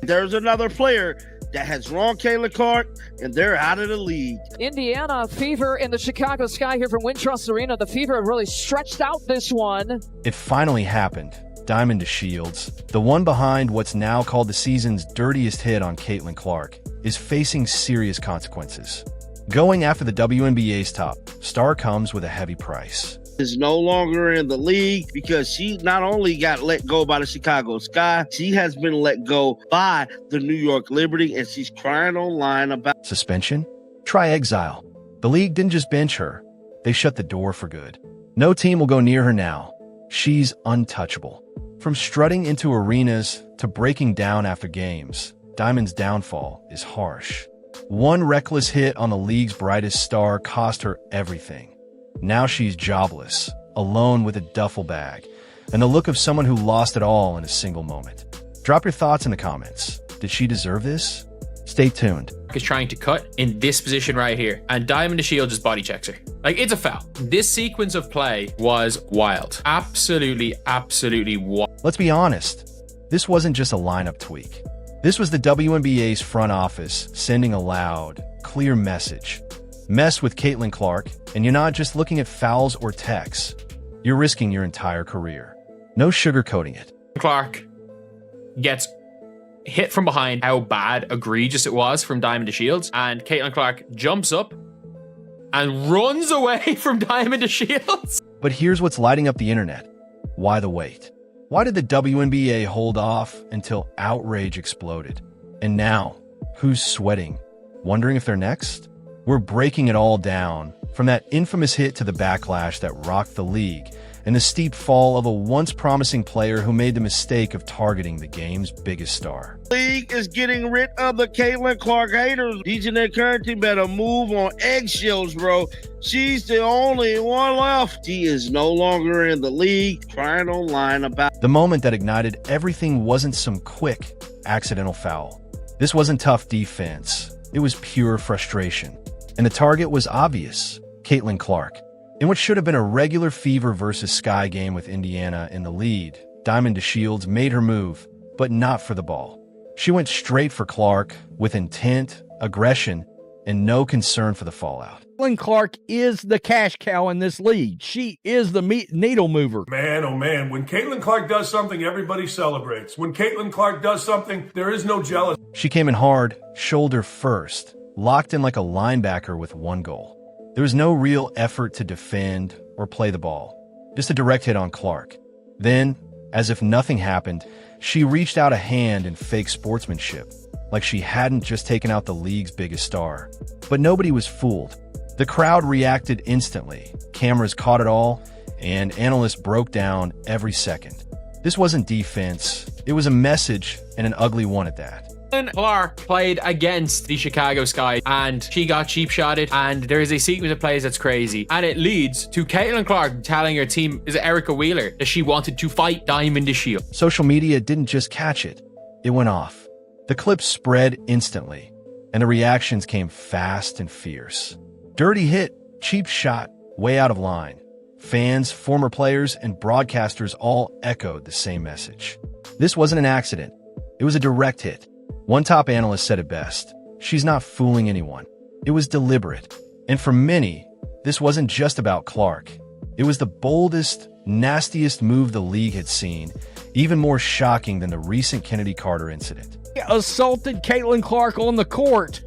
There's another player that has wronged Caitlin Clark, and they're out of the league. Indiana Fever in the Chicago Sky here from Wintrust Arena. The Fever have really stretched out this one. It finally happened. Diamond DeShields, the one behind what's now called the season's dirtiest hit on Caitlin Clark, is facing serious consequences. Going after the WNBA's top star comes with a heavy price. Is no longer in the league because she not only got let go by the Chicago Sky, she has been let go by the New York Liberty, and she's crying online about Suspension? Try exile. The league didn't just bench her, they shut the door for good. No team will go near her now. She's untouchable. From strutting into arenas to breaking down after games, Diamond's downfall is harsh. One reckless hit on the league's brightest star cost her everything. Now she's jobless, alone with a duffel bag, and the look of someone who lost it all in a single moment. Drop your thoughts in the comments. Did she deserve this? Stay tuned. Is trying to cut in this position right here, and Diamond DeShields just body checks her. Like, it's a foul. This sequence of play was wild. Absolutely wild. Let's be honest. This wasn't just a lineup tweak. This was the WNBA's front office sending a loud, clear message. Mess with Caitlin Clark, and you're not just looking at fouls or techs. You're risking your entire career. No sugarcoating it. Clark gets hit from behind, how bad, egregious it was from Diamond DeShields, and Caitlin Clark jumps up and runs away from Diamond DeShields. But here's what's lighting up the internet. Why the wait? Why did the WNBA hold off until outrage exploded? And now, who's sweating? Wondering if they're next? We're breaking it all down, from that infamous hit to the backlash that rocked the league, and the steep fall of a once promising player who made the mistake of targeting the game's biggest star. the league is getting rid of the Caitlin Clark haters. DJ Currency better move on eggshells, bro. She's the only one left. She is no longer in the league, crying online about The moment that ignited everything wasn't some quick, accidental foul. This wasn't tough defense. It was pure frustration. And the target was obvious, Caitlin Clark. In what should have been a regular Fever versus Sky game with Indiana in the lead, Diamond DeShields made her move, but not for the ball. She went straight for Clark with intent, aggression, and no concern for the fallout. Caitlin Clark is the cash cow in this league. She is the needle mover. Man, oh man, when Caitlin Clark does something, everybody celebrates. When Caitlin Clark does something, there is no jealousy. She came in hard, shoulder first, locked in like a linebacker with one goal. There was no real effort to defend or play the ball, just a direct hit on Clark. Then, as if nothing happened, she reached out a hand in fake sportsmanship, like she hadn't just taken out the league's biggest star. But nobody was fooled. The crowd reacted instantly, cameras caught it all, and analysts broke down every second. This wasn't defense, it was a message, and an ugly one at that. Clark played against the Chicago Sky and she got cheap shotted, and there is a sequence of plays that's crazy, and it leads to Caitlin Clark telling her team, is it Erica Wheeler, that she wanted to fight Diamond DeShields. Social media didn't just catch it, it went off. The clip spread instantly, and the reactions came fast and fierce. Dirty hit, cheap shot, way out of line. Fans, former players, and broadcasters all echoed the same message. This wasn't an accident, it was a direct hit. One top analyst said it best, she's not fooling anyone. It was deliberate. And for many, this wasn't just about Clark. It was the boldest, nastiest move the league had seen, even more shocking than the recent Kennedy Carter incident. He assaulted Caitlin Clark on the court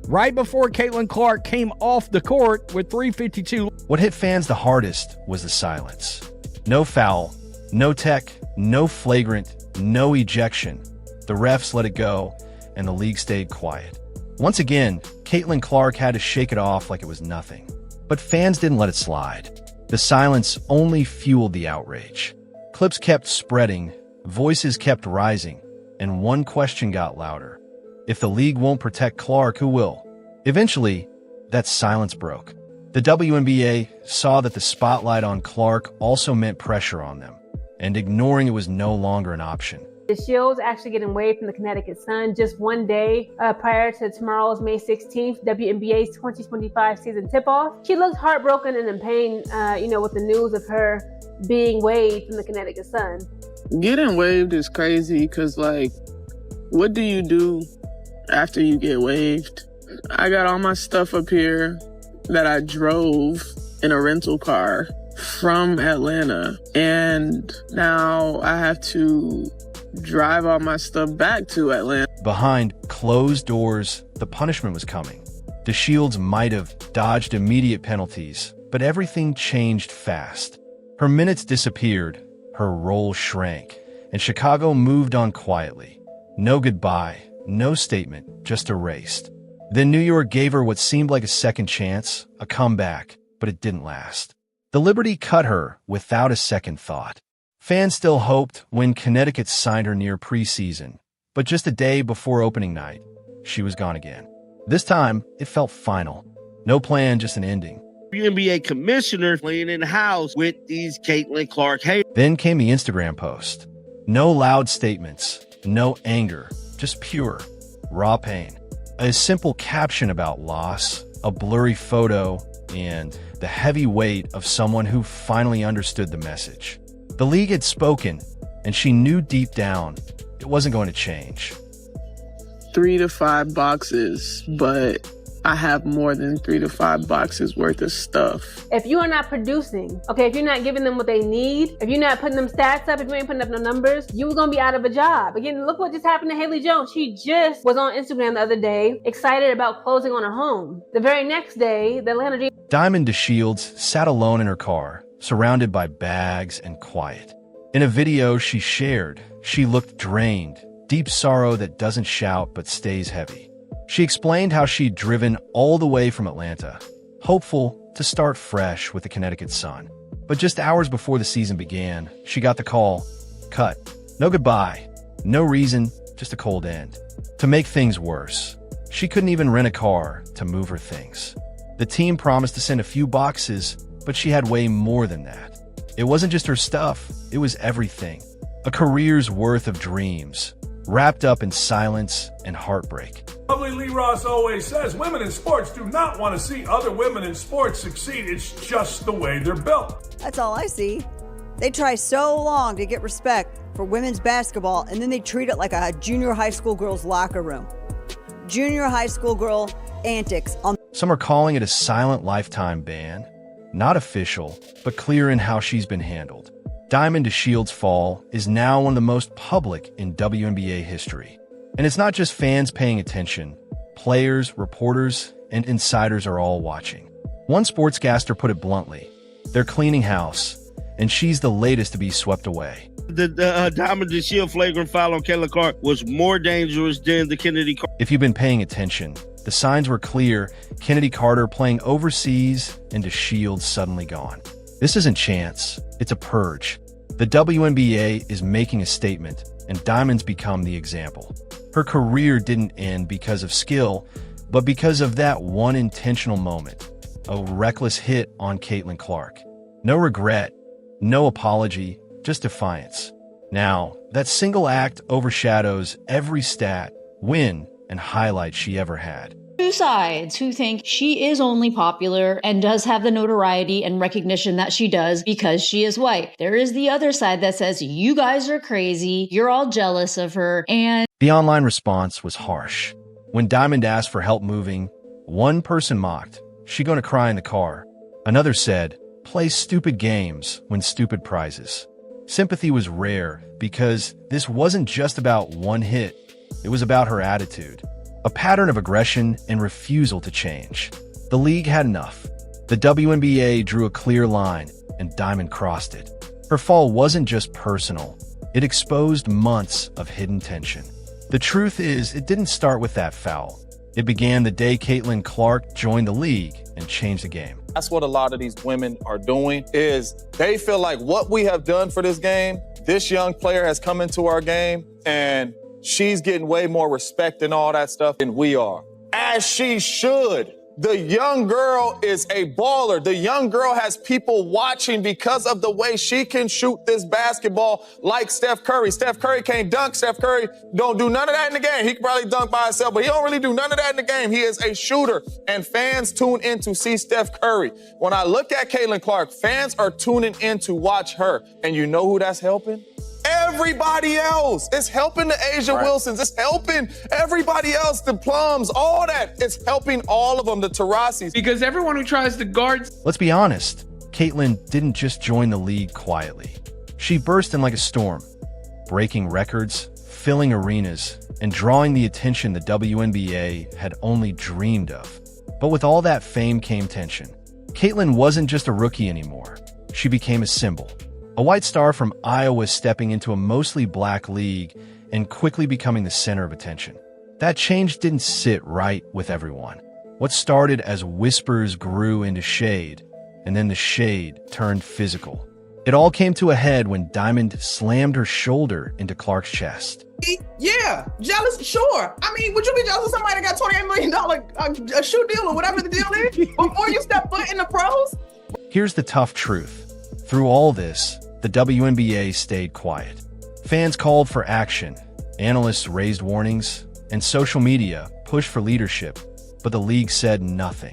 right before Caitlin Clark came off the court with 3:52. What hit fans the hardest was the silence. No foul, no tech, no flagrant, no ejection. The refs let it go, and the league stayed quiet. Once again, Caitlin Clark had to shake it off like it was nothing. But fans didn't let it slide. The silence only fueled the outrage. Clips kept spreading, voices kept rising, and one question got louder. If the league won't protect Clark, who will? Eventually, that silence broke. The WNBA saw that the spotlight on Clark also meant pressure on them, and ignoring it was no longer an option. DeShields actually getting waived from the Connecticut Sun just one day prior to tomorrow's May 16th, WNBA's 2025 season tip-off. She looked heartbroken and in pain, with the news of her being waived from the Connecticut Sun. Getting waived is crazy because, What do you do after you get waived? I got all my stuff up here that I drove in a rental car from Atlanta, and now I have to drive all my stuff back to Atlanta. Behind closed doors, the punishment was coming. DeShields might have dodged immediate penalties, but everything changed fast. Her minutes disappeared, her role shrank, and Chicago moved on quietly. No goodbye, no statement, just erased. Then New York gave her what seemed like a second chance, a comeback, but it didn't last. The Liberty cut her without a second thought. Fans still hoped when Connecticut signed her near preseason, but just a day before opening night, she was gone again. This time, it felt final. No plan, just an ending. WNBA commissioner playing in house with these Caitlin Clark haters. Then came the Instagram post. No loud statements, no anger, just pure, raw pain. A simple caption about loss, a blurry photo, and the heavy weight of someone who finally understood the message. The league had spoken, and she knew deep down it wasn't going to change. 3 to 5 boxes, but I have more than 3 to 5 boxes worth of stuff. If you are not producing, okay, if you're not giving them what they need, if you're not putting them stats up, if you ain't putting up no numbers, you're gonna be out of a job. Again, look what just happened to Haley Jones. She just was on Instagram the other day, excited about closing on her home. The very next day, the Atlanta Dream. Diamond DeShields sat alone in her car, surrounded by bags and quiet. In a video she shared, she looked drained, deep sorrow that doesn't shout but stays heavy. She explained how she'd driven all the way from Atlanta, hopeful to start fresh with the Connecticut sun. But just hours before the season began, she got the call, cut. No goodbye, no reason, just a cold end. To make things worse, she couldn't even rent a car to move her things. The team promised to send a few boxes, but she had way more than that. It wasn't just her stuff, it was everything. A career's worth of dreams, wrapped up in silence and heartbreak. Lovely Lee Ross always says, women in sports do not want to see other women in sports succeed. It's just the way they're built. That's all I see. They try so long to get respect for women's basketball, and then they treat it like a junior high school girl's locker room. Junior high school girl antics on. Some are calling it a silent lifetime ban. Not official, but clear in how she's been handled. Diamond DeShields' fall is now one of the most public in WNBA history. And it's not just fans paying attention. Players, reporters, and insiders are all watching. One sportscaster put it bluntly, they're cleaning house, and she's the latest to be swept away. The Diamond DeShields flagrant foul on Caitlin Clark was more dangerous than the Kennedy Carter. If you've been paying attention, the signs were clear. Kennedy Carter playing overseas and DeShields suddenly gone. This isn't chance, it's a purge. The WNBA is making a statement, and Diamond's become the example. Her career didn't end because of skill, but because of that one intentional moment, a reckless hit on Caitlin Clark. No regret, no apology, just defiance. Now, that single act overshadows every stat, win, and highlight she ever had. Two sides who think she is only popular and does have the notoriety and recognition that she does because she is white. There is the other side that says, you guys are crazy, you're all jealous of her, and the online response was harsh. When Diamond asked for help moving, one person mocked, "She gonna cry in the car?" Another said, "Play stupid games, win stupid prizes." Sympathy was rare because this wasn't just about one hit. It was about her attitude. A pattern of aggression and refusal to change. The league had enough. The WNBA drew a clear line, and Diamond crossed it. Her fall wasn't just personal. It exposed months of hidden tension. The truth is, it didn't start with that foul. It began the day Caitlin Clark joined the league and changed the game. That's what a lot of these women are doing, is they feel like what we have done for this game, this young player has come into our game, and she's getting way more respect and all that stuff than we are. As she should. The young girl is a baller. The young girl has people watching because of the way she can shoot this basketball like Steph Curry. Steph Curry can't dunk. Steph Curry don't do none of that in the game. He can probably dunk by himself, but he don't really do none of that in the game. He is a shooter, and fans tune in to see Steph Curry. When I look at Caitlin Clark, fans are tuning in to watch her. And you know who that's helping? everybody else. It's helping the Asia Wilsons. It's helping everybody else, the Plums, all that. It's helping all of them, the Tarasis. Because everyone who tries to guard... Let's be honest, Caitlin didn't just join the league quietly. She burst in like a storm, breaking records, filling arenas, and drawing the attention the WNBA had only dreamed of. But with all that fame came tension. Caitlin wasn't just a rookie anymore. She became a symbol. A white star from Iowa stepping into a mostly black league and quickly becoming the center of attention. That change didn't sit right with everyone. What started as whispers grew into shade, and then the shade turned physical. It all came to a head when Diamond slammed her shoulder into Clark's chest. Yeah, jealous, sure. I mean, would you be jealous of somebody that got $28 million a shoe deal or whatever the deal is before you step foot in the pros? Here's the tough truth. Through all this, the WNBA stayed quiet. Fans called for action, analysts raised warnings, and social media pushed for leadership, but the league said nothing.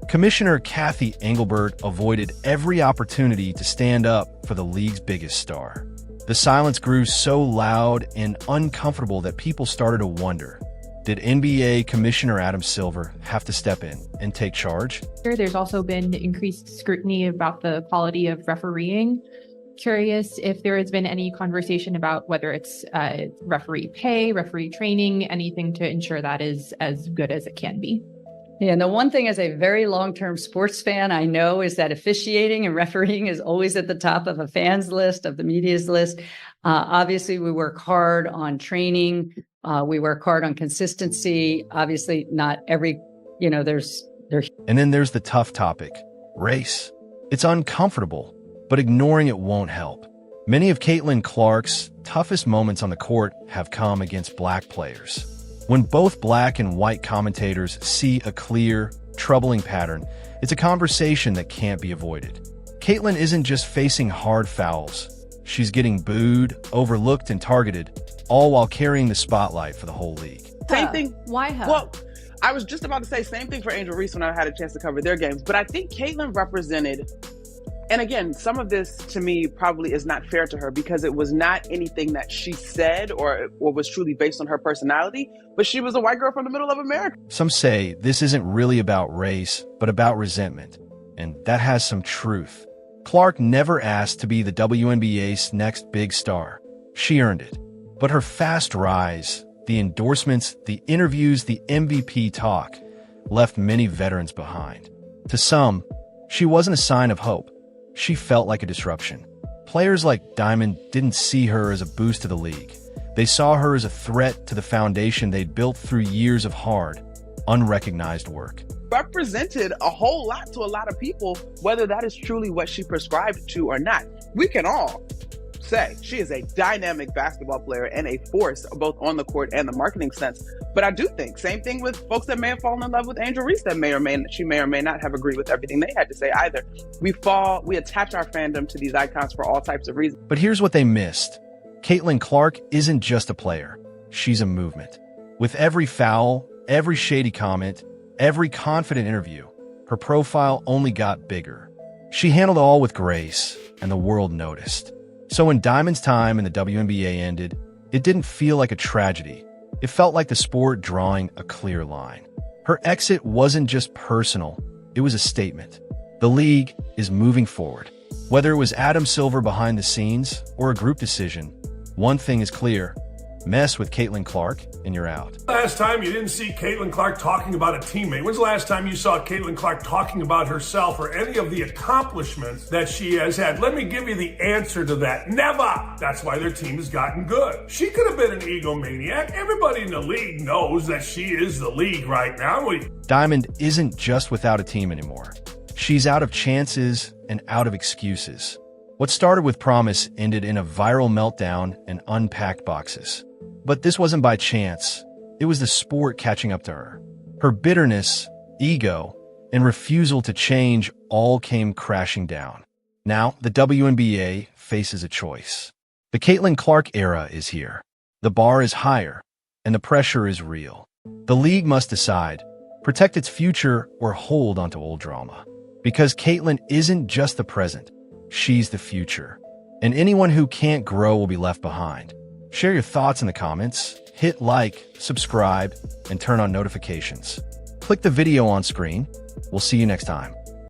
Commissioner Kathy Engelbert avoided every opportunity to stand up for the league's biggest star. The silence grew so loud and uncomfortable that people started to wonder, did NBA Commissioner Adam Silver have to step in and take charge? There's also been increased scrutiny about the quality of refereeing. Curious if there has been any conversation about whether it's referee pay, referee training, anything to ensure that is as good as it can be. Yeah, and the one thing as a very long-term sports fan I know is that officiating and refereeing is always at the top of a fan's list, of the media's list. Obviously, we work hard on training. We work hard on consistency. Obviously, not every, there's. And then there's the tough topic, race. It's uncomfortable, but ignoring it won't help. Many of Caitlin Clark's toughest moments on the court have come against black players. When both black and white commentators see a clear, troubling pattern, it's a conversation that can't be avoided. Caitlin isn't just facing hard fouls. She's getting booed, overlooked, and targeted, all while carrying the spotlight for the whole league. Same thing. Why her? Well, I was just about to say same thing for Angel Reese when I had a chance to cover their games. But I think Caitlin represented, and again, some of this to me probably is not fair to her because it was not anything that she said or was truly based on her personality, but she was a white girl from the middle of America. Some say this isn't really about race, but about resentment, and that has some truth. Clark never asked to be the WNBA's next big star. She earned it. But her fast rise, the endorsements, the interviews, the MVP talk, left many veterans behind. To some, she wasn't a sign of hope. She felt like a disruption. Players like Diamond didn't see her as a boost to the league. They saw her as a threat to the foundation they'd built through years of hard, unrecognized work. Represented a whole lot to a lot of people, whether that is truly what she prescribed to or not. We can all say she is a dynamic basketball player and a force both on the court and the marketing sense. But I do think same thing with folks that may have fallen in love with Angel Reese that she may or may not have agreed with everything they had to say either. We attach our fandom to these icons for all types of reasons. But here's what they missed. Caitlin Clark isn't just a player. She's a movement. With every foul, every shady comment, every confident interview, her profile only got bigger. She handled it all with grace, and the world noticed. So when Diamond's time in the WNBA ended, it didn't feel like a tragedy. It felt like the sport drawing a clear line. Her exit wasn't just personal, it was a statement. The league is moving forward. Whether it was Adam Silver behind the scenes or a group decision, one thing is clear. Mess with Caitlin Clark and you're out. Last time you didn't see Caitlin Clark talking about a teammate. When's the last time you saw Caitlin Clark talking about herself or any of the accomplishments that she has had? Let me give you the answer to that. Never! That's why their team has gotten good. She could have been an egomaniac. Everybody in the league knows that she is the league right now. Diamond isn't just without a team anymore. She's out of chances and out of excuses. What started with promise ended in a viral meltdown and unpacked boxes. But this wasn't by chance. It was the sport catching up to her. Her bitterness, ego, and refusal to change all came crashing down. Now, the WNBA faces a choice. The Caitlin Clark era is here. The bar is higher, and the pressure is real. The league must decide, protect its future or hold onto old drama. Because Caitlin isn't just the present, she's the future. and anyone who can't grow will be left behind. Share your thoughts in the comments, hit like, subscribe, and turn on notifications. Click the video on screen. We'll see you next time.